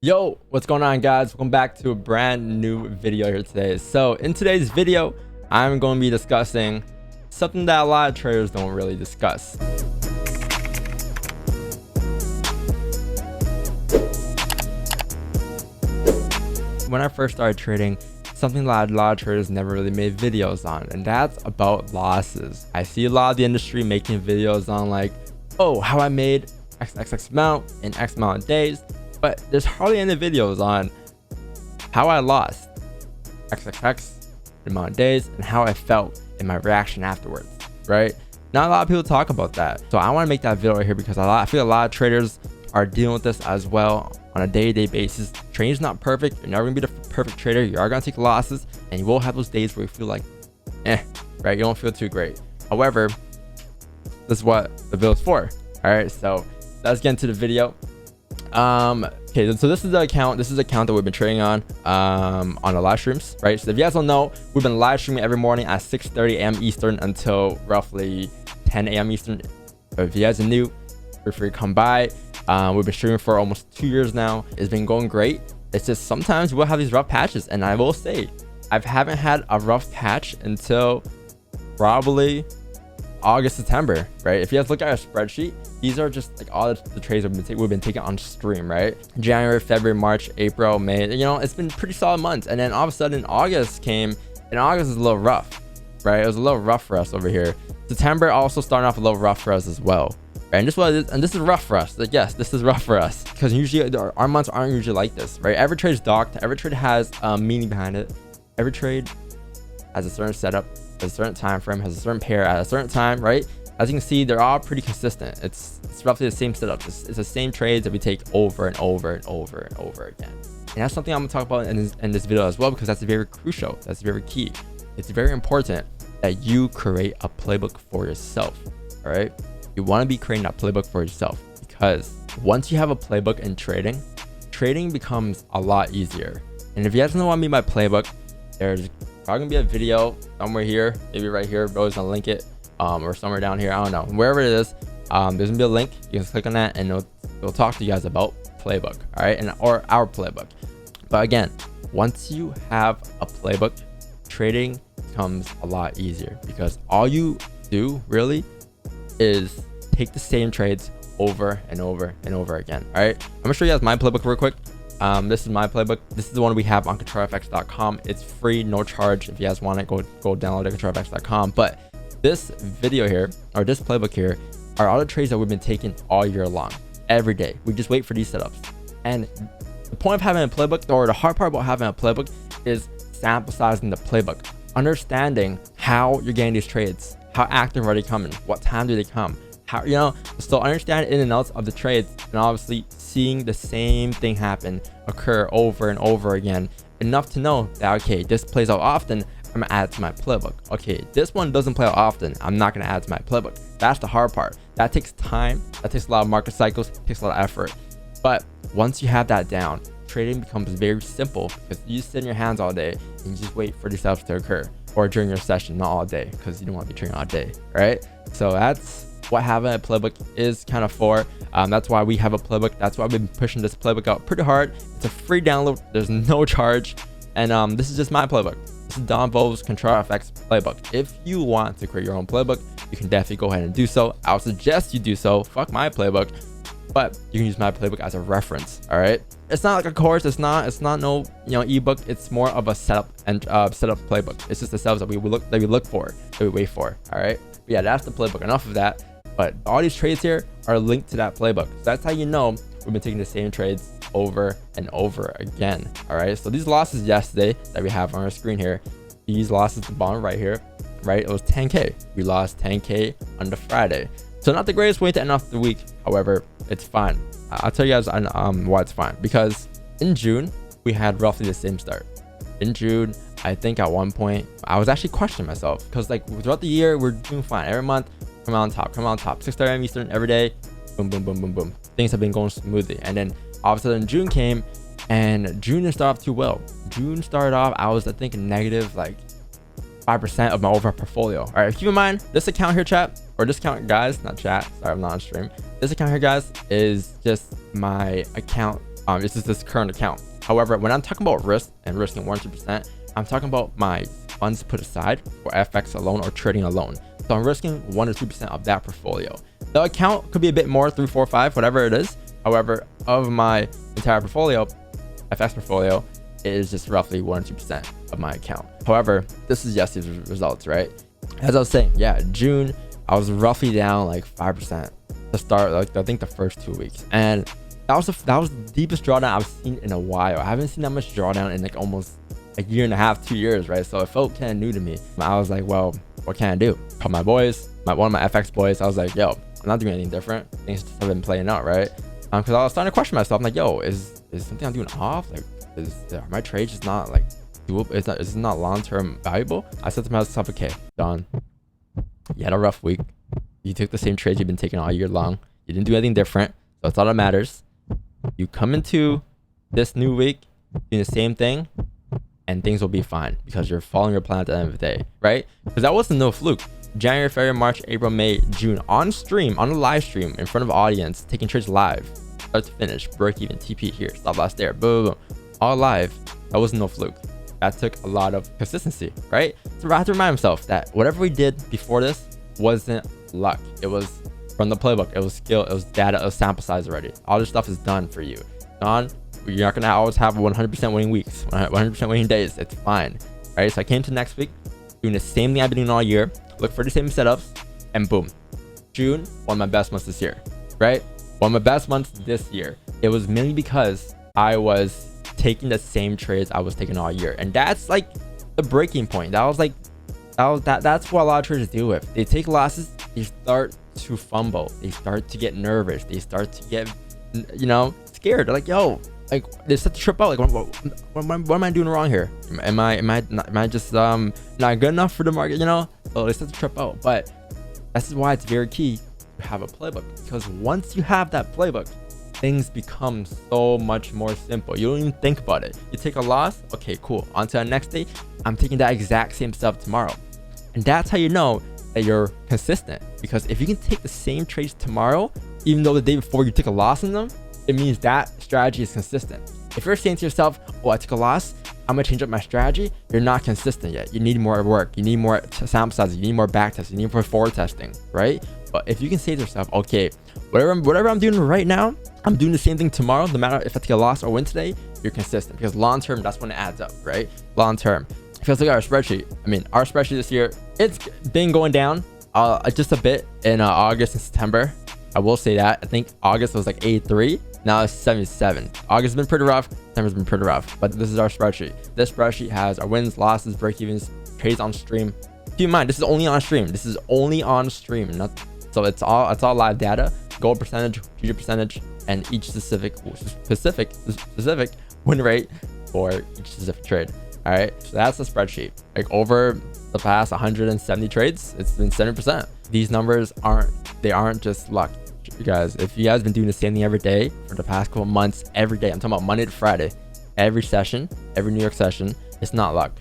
Yo, what's going on, guys? Welcome back to a brand new video here today. So in today's video, I'm going to be discussing something that a lot of traders don't really discuss. When I first started trading, something that a lot of traders never really made videos on, and that's about losses. I see a lot of the industry making videos on like, oh, how I made X amount in X amount of days, but there's hardly any videos on how I lost XXX amount of days and how I felt in my reaction afterwards, right? Not a lot of people talk about that. So I want to make that video right here because I feel a lot of traders are dealing with this as well on a day-to-day basis. Trading's not perfect. You're never gonna be the perfect trader. You are gonna take losses, and you will have those days where you feel like, right? You don't feel too great. However, this is what the video is for. All right, so let's get into the video. Okay, so this is the account. This is the account that we've been trading on the live streams, right? So if you guys don't know, we've been live streaming every morning at 6:30 a.m. Eastern until roughly 10 a.m. Eastern. So if you guys are new, feel free to come by. We've been streaming for almost 2 years now. It's been going great. It's just sometimes we'll have these rough patches, and I will say I haven't had a rough patch until probably August, September, right? If you guys look at our spreadsheet, these are just like all the trades we've been taking on stream, right? January, February, March, April, May, you know, it's been pretty solid months. And then all of a sudden August came, and August is a little rough, right? It was a little rough for us over here. September also starting off a little rough for us as well, right? And this is rough for us. Like, yes, this is rough for us because usually our months aren't usually like this, right? Every trade is docked. Every trade has meaning behind it. Every trade has a certain setup, has a certain time frame, has a certain pair at a certain time, right? As you can see, they're all pretty consistent. It's roughly the same setup. It's the same trades that we take over and over and over and over again. And that's something I'm gonna talk about in this video as well, because that's very crucial. That's very key. It's very important that you create a playbook for yourself. All right, you want to be creating that playbook for yourself, because once you have a playbook in trading becomes a lot easier. And if you guys don't know what I mean by playbook, there's probably gonna be a video somewhere here, maybe right here. Bro's gonna link it, or somewhere down here. I don't know, wherever it is. There's gonna be a link. You can click on that, and it'll talk to you guys about playbook. All right, or our playbook. But again, once you have a playbook, trading becomes a lot easier, because all you do really is take the same trades over and over and over again. All right, I'm gonna show you guys my playbook real quick. This is my playbook. This is the one we have on controlfx.com. It's free, no charge. If you guys want it, go download it at controlfx.com. But this video here, or this playbook here, are all the trades that we've been taking all year long, every day. We just wait for these setups. And the point of having a playbook, or the hard part about having a playbook, is sample sizing the playbook, understanding how you're getting these trades, how active are they coming, what time do they come, how, you know, so understand in and outs of the trades, and obviously seeing the same thing occur over and over again, enough to know that, okay, this plays out often, I'm gonna add it to my playbook. Okay, this one doesn't play out often, I'm not gonna add it to my playbook. That's the hard part. That takes time, that takes a lot of market cycles, takes a lot of effort. But once you have that down, trading becomes very simple, because you sit in your hands all day and you just wait for these setups to occur, or during your session, not all day, because you don't want to be trading all day, right? So that's what having a playbook is kind of for. That's why we have a playbook. That's why we've been pushing this playbook out pretty hard. It's a free download, there's no charge, and this is just my playbook. This is Don Vo's ControlFX playbook. If you want to create your own playbook, you can definitely go ahead and do so. I would suggest you do so. Fuck my playbook, but you can use my playbook as a reference. All right, it's not like a course. It's not no, you know, ebook. It's more of a setup and setup playbook. It's just the setups that we look for, that we wait for. All right, but yeah, that's the playbook. Enough of that. But all these trades here are linked to that playbook. So that's how you know we've been taking the same trades over and over again. All right, so these losses yesterday that we have on our screen here, these losses at the bottom right here, right, it was 10k. We lost 10k on the Friday. So not the greatest way to end off the week. However, it's fine. I'll tell you guys why it's fine. Because in June, we had roughly the same start. In June, I think at one point, I was actually questioning myself, because like throughout the year, we're doing fine. Every month, come out on top, 6:30 a.m. Eastern every day. Boom, boom, boom, boom, boom. Things have been going smoothly. And then all of a sudden June came, and June didn't start off too well. June started off, I was, I think, negative like 5% of my overall portfolio. All right, keep in mind, this account here, chat, or this account, guys, not chat, sorry, I'm not on stream. This account here, guys, is just my account This is this current account. However, when I'm talking about risk and risking 100%, I'm talking about my funds put aside for FX alone or trading alone. So I'm risking 1 or 2% of that portfolio. The account could be a bit more, 3, 4, 5, whatever it is. However, of my entire portfolio, FX portfolio, it is just roughly 1 or 2% of my account. However, this is yesterday's results, right? As I was saying, yeah, June, I was roughly down like 5% to start, like I think the first 2 weeks. And that was the deepest drawdown I've seen in a while. I haven't seen that much drawdown in like almost a year and a half, 2 years, right? So it felt kind of new to me. I was like, well, what can I do? Call my boys, one of my FX boys. I was like, yo, I'm not doing anything different. Things just have been playing out, right? Because I was starting to question myself. I'm like, yo, is something I'm doing off? Like, are my trades just not like doable? Is it not long-term valuable? I said to myself, okay, Don, you had a rough week. You took the same trades you've been taking all year long. You didn't do anything different. So that's all that matters. You come into this new week doing the same thing, and things will be fine because you're following your plan at the end of the day, right? Because that wasn't no fluke. January, February, March, April, May, June, on stream, on a live stream in front of audience, taking trades live, start to finish, break even, TP here, stop loss there, boom, boom, all live. That wasn't no fluke. That took a lot of consistency, right? So I have to remind myself that whatever we did before this wasn't luck. It was from the playbook. It was skill. It was data. It was sample size already. All this stuff is done for you. Done. You're not gonna always have 100% winning weeks, 100% winning days. It's fine, right? So I came to next week doing the same thing I've been doing all year. Look for the same setups, and boom, June, one of my best months this year, right? One of my best months this year. It was mainly because I was taking the same trades I was taking all year, and that's like the breaking point. That's what a lot of traders deal with. They take losses, they start to fumble, they start to get nervous, they start to get, scared. They're like, yo. Like they start to trip out. Like, what am I doing wrong here? Am I just not good enough for the market? So they start to trip out. But this is why it's very key to have a playbook, because once you have that playbook, things become so much more simple. You don't even think about it. You take a loss, okay, cool. On to the next day, I'm taking that exact same stuff tomorrow, and that's how you know that you're consistent. Because if you can take the same trades tomorrow, even though the day before you took a loss in them, it means that strategy is consistent. If you're saying to yourself, oh, I took a loss, I'm gonna change up my strategy, you're not consistent yet. You need more work, you need more sample sizes, you need more back tests, you need more forward testing, right? But if you can say to yourself, okay, whatever I'm doing right now, I'm doing the same thing tomorrow, no matter if I take a loss or win today, you're consistent. Because long term, that's when it adds up, right? Long term. If you look at our spreadsheet, our spreadsheet this year, it's been going down just a bit in August and September. I will say that. I think August was like 83. Now it's 77. August has been pretty rough. September's been pretty rough. But this is our spreadsheet. This spreadsheet has our wins, losses, break-evens, trades on stream. Keep in mind, this is only on stream. This is only on stream. So it's all live data. Goal percentage, future percentage, and each specific win rate for each specific trade. All right. So that's the spreadsheet. Like over the past 170 trades, it's been 7%. These numbers aren't just luck. You guys, if you guys been doing the same thing every day for the past couple months, every day, I'm talking about Monday to Friday, every session, every New York session, it's not luck.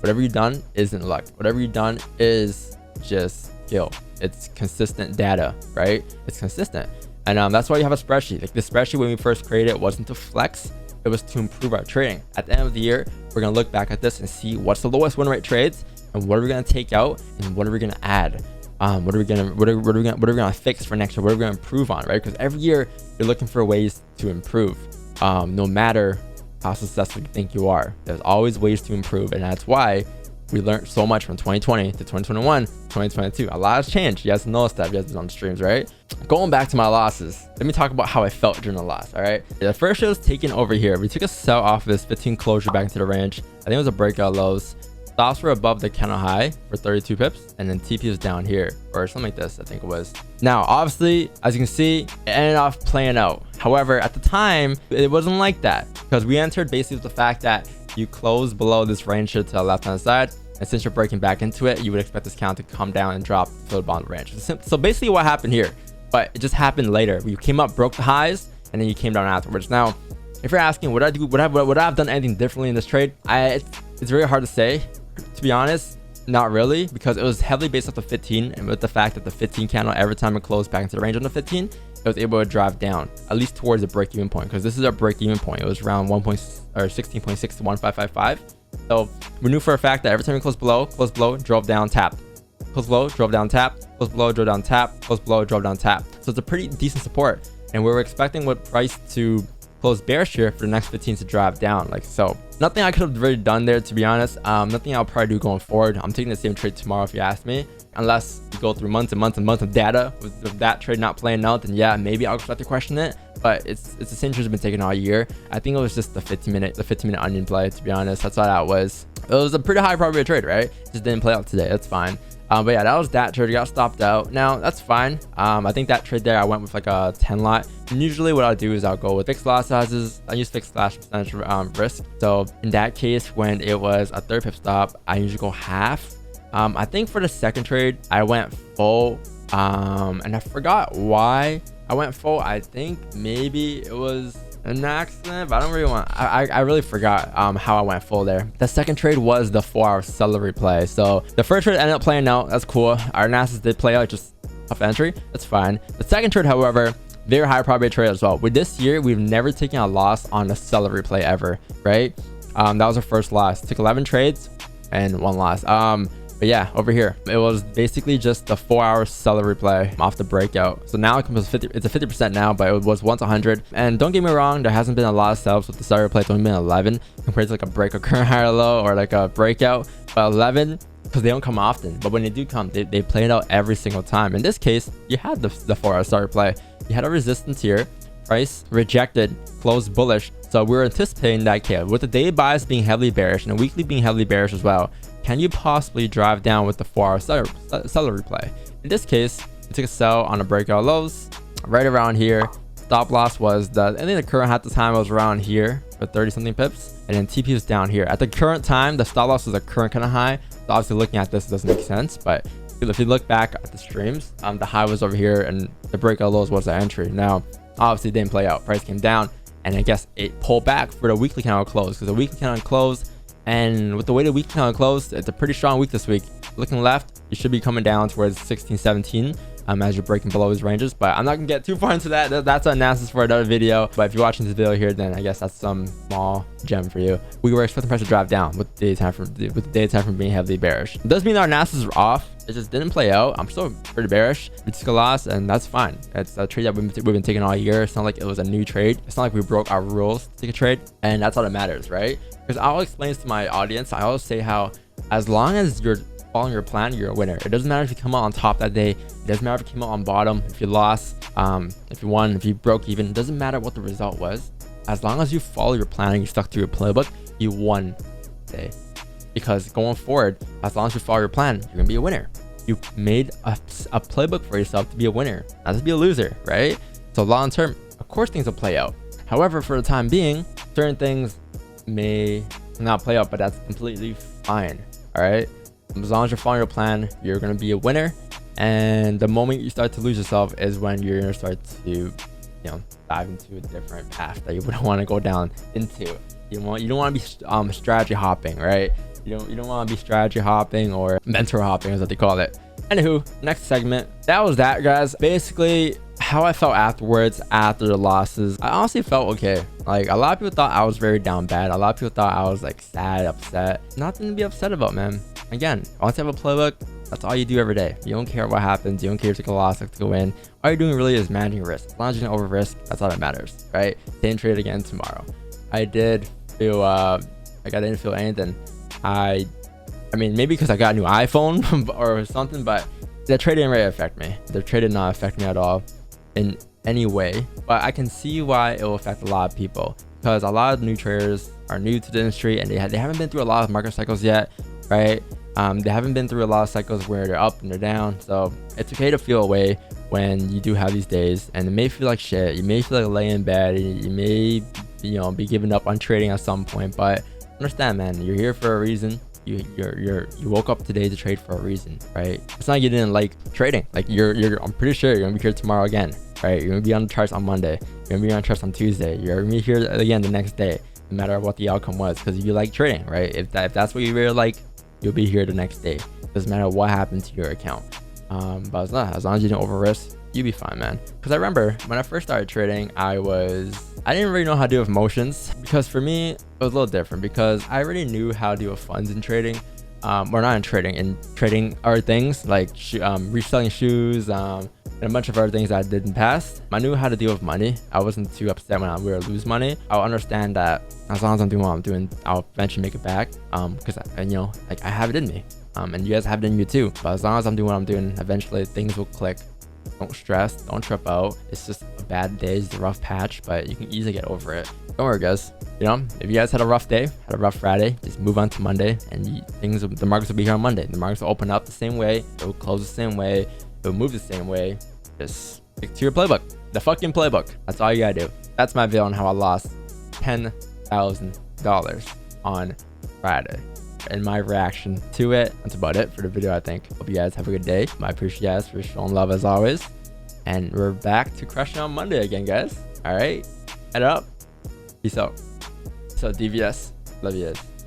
Whatever you've done isn't luck. Whatever you've done is just skill. It's consistent data, right? It's consistent. And that's why you have a spreadsheet. Like this spreadsheet, when we first created it, wasn't to flex, it was to improve our trading. At the end of the year, we're gonna look back at this and see what's the lowest win rate trades and what are we gonna take out and what are we gonna add. What are we gonna fix for next year? What are we gonna improve on, right? Because every year you're looking for ways to improve. No matter how successful you think you are, there's always ways to improve, and that's why we learned so much from 2020 to 2021, 2022. A lot has changed. You guys noticed that. You guys been on the streams, right? Going back to my losses, let me talk about how I felt during the loss. All right. The first shot was taken over here. We took a sell off this 15 closure back into the range. I think it was a breakout lows. Stops were above the candle high for 32 pips, and then TP was down here or something like this, I think it was. Now, obviously, as you can see, it ended off playing out. However, at the time, it wasn't like that, because we entered basically with the fact that you close below this range to the left-hand side, and since you're breaking back into it, you would expect this count to come down and drop to the bottom range. So basically what happened here, but it just happened later. You came up, broke the highs, and then you came down afterwards. Now, if you're asking, would I have done anything differently in this trade? It's very hard to say. To be honest, not really, because it was heavily based off the 15, and with the fact that the 15 candle, every time it closed back into the range on the 15, it was able to drive down at least towards the break-even point, because this is our break-even point. It was around 16.6 to 1555. So we knew for a fact that every time we closed below, drove down, tapped, closed below, drove down, tapped, closed below, drove down, tapped, closed below, drove down, tapped. So it's a pretty decent support, and we were expecting with price to close bearish here for the next 15 to drive down like so. Nothing I could have really done there, to be honest. Nothing I'll probably do going forward. I'm taking the same trade tomorrow if you ask me, unless you go through months and months and months of data with that trade not playing out, then yeah, maybe I'll start to question it. But it's the same trade I've been taking all year. I think it was just the 15 minute onion play, to be honest. That's all that was. It was a pretty high probability trade, right? It just didn't play out today. That's fine. But yeah, that was that trade. Got stopped out. Now that's fine. I think that trade there, I went with like a 10 lot. And usually what I'll do is I'll go with fixed lot sizes. I use fixed slash percentage risk. So in that case, when it was a 30 pip stop, I usually go half. I think for the second trade, I went full. And I forgot why I went full. I think maybe it was an accident, but I don't really want, I really forgot how I went full there. The second trade was the 4-hour seller replay. So the first trade ended up playing out. That's cool. Our analysis did play out, just tough entry. That's fine. The second trade, however, very high probability trade as well. With this year, we've never taken a loss on a seller replay ever, right? That was our first loss. Took 11 trades and 1 loss. But yeah, over here, it was basically just the 4-hour seller replay off the breakout. So now it comes 50, it's a 50% now, but it was once 100. And don't get me wrong, there hasn't been a lot of setups with the seller replay. It's only been 11 compared to like a break or current higher low or like a breakout. But 11, because they don't come often. But when they do come, they play it out every single time. In this case, you had the 4-hour seller replay. You had a resistance here. Price rejected, closed bullish. So we were anticipating that, okay, with the daily bias being heavily bearish and the weekly being heavily bearish as well, can you possibly drive down with the 4-hour seller replay? In this case, we took a sell on the breakout lows right around here. Stop loss was I think the current at the time was around here for 30 something pips, and then TP was down here. At the current time, the stop loss was a current kind of high. So obviously looking at this doesn't make sense, but if you look back at the streams, the high was over here and the breakout lows was the entry. Now, obviously it didn't play out. Price came down, and I guess it pulled back for the weekly candle close, because the weekly candle closed, and with the way the weekly candle closed, it's a pretty strong week this week. Looking left, you should be coming down towards 16, 17 as you're breaking below his ranges. But I'm not gonna get too far into that. That's an analysis for another video. But if you're watching this video here, then I guess that's some small gem for you. We were expecting price to drive down with the daytime from being heavily bearish. It does mean our analysis are off. It just didn't play out. I'm still pretty bearish. We took a loss, and that's fine. It's a trade that we've been taking all year. It's not like it was a new trade. It's not like we broke our rules to take a trade, and that's all that matters, right? Because I'll explain this to my audience. I always say how as long as you're following your plan, you're a winner. It doesn't matter if you come out on top that day. It doesn't matter if you came out on bottom, if you lost, if you won, if you broke even. It doesn't matter what the result was. As long as you follow your plan and you stuck to your playbook, you won today. Because going forward, as long as you follow your plan, you're gonna be a winner. You made a playbook for yourself to be a winner, not to be a loser, right? So long term, of course things will play out. However, for the time being, certain things may not play out, but that's completely fine. All right, as long as you're following your plan, you're gonna be a winner. And the moment you start to lose yourself is when you're gonna start to, dive into a different path that you wouldn't want to go down into. You don't want to be strategy hopping, right? You don't want to be strategy hopping or mentor hopping is what they call it. Anywho, next segment. That was that, guys. Basically, how I felt afterwards after the losses. I honestly felt okay. Like, a lot of people thought I was very down bad. A lot of people thought I was like sad, upset. Nothing to be upset about, man. Again, once you have a playbook, that's all you do every day. You don't care what happens. You don't care if you take a loss, if you win. All you're doing really is managing risk. As long as you don't over risk, that's all that matters, right? Same trade again tomorrow. I did feel like I didn't feel anything. I mean, maybe because I got a new iPhone or something, but the trade didn't really affect me. The trade did not affect me at all in any way, but I can see why it will affect a lot of people, because a lot of new traders are new to the industry and they haven't been through a lot of market cycles yet, right? They haven't been through a lot of cycles where they're up and they're down. So it's okay to feel away when you do have these days, and it may feel like shit. You may feel like laying in bed. You may, be giving up on trading at some point, but understand, man, you're here for a reason. You woke up today to trade for a reason, right? It's not like you didn't like trading. Like I'm pretty sure you're gonna be here tomorrow again, right? You're gonna be on the charts on Monday. You're gonna be on the charts on Tuesday. You're gonna be here again the next day, no matter what the outcome was, because you like trading, right? If that's what you really like, you'll be here the next day. Doesn't matter what happened to your account. But as long as you didn't over risk, you'll be fine, man. Because I remember when I first started trading, I didn't really know how to deal with emotions, because for me it was a little different, because I already knew how to deal with funds in trading. Or not in trading other things like reselling shoes, and a bunch of other things that I did in the past. I knew how to deal with money. I wasn't too upset when we were lose money. I'll understand that as long as I'm doing what I'm doing, I'll eventually make it back. Because like I have it in me. And you guys have it in you too. But as long as I'm doing what I'm doing, eventually things will click. Don't stress, don't trip out. It's just a bad day, it's a rough patch, but you can easily get over it. Don't worry, guys. If you guys had a rough day, had a rough Friday, just move on to Monday, and the markets will be here on Monday. The markets will open up the same way, it will close the same way, it will move the same way. Just stick to your playbook, the fucking playbook. That's all you gotta do. That's my video on how I lost $10,000 on Friday and my reaction to it. That's about it for the video, I think. Hope you guys have a good day. I appreciate you guys for showing love as always, and we're back to crushing on Monday again, guys. All right, head up, peace out. So DVS, love you guys.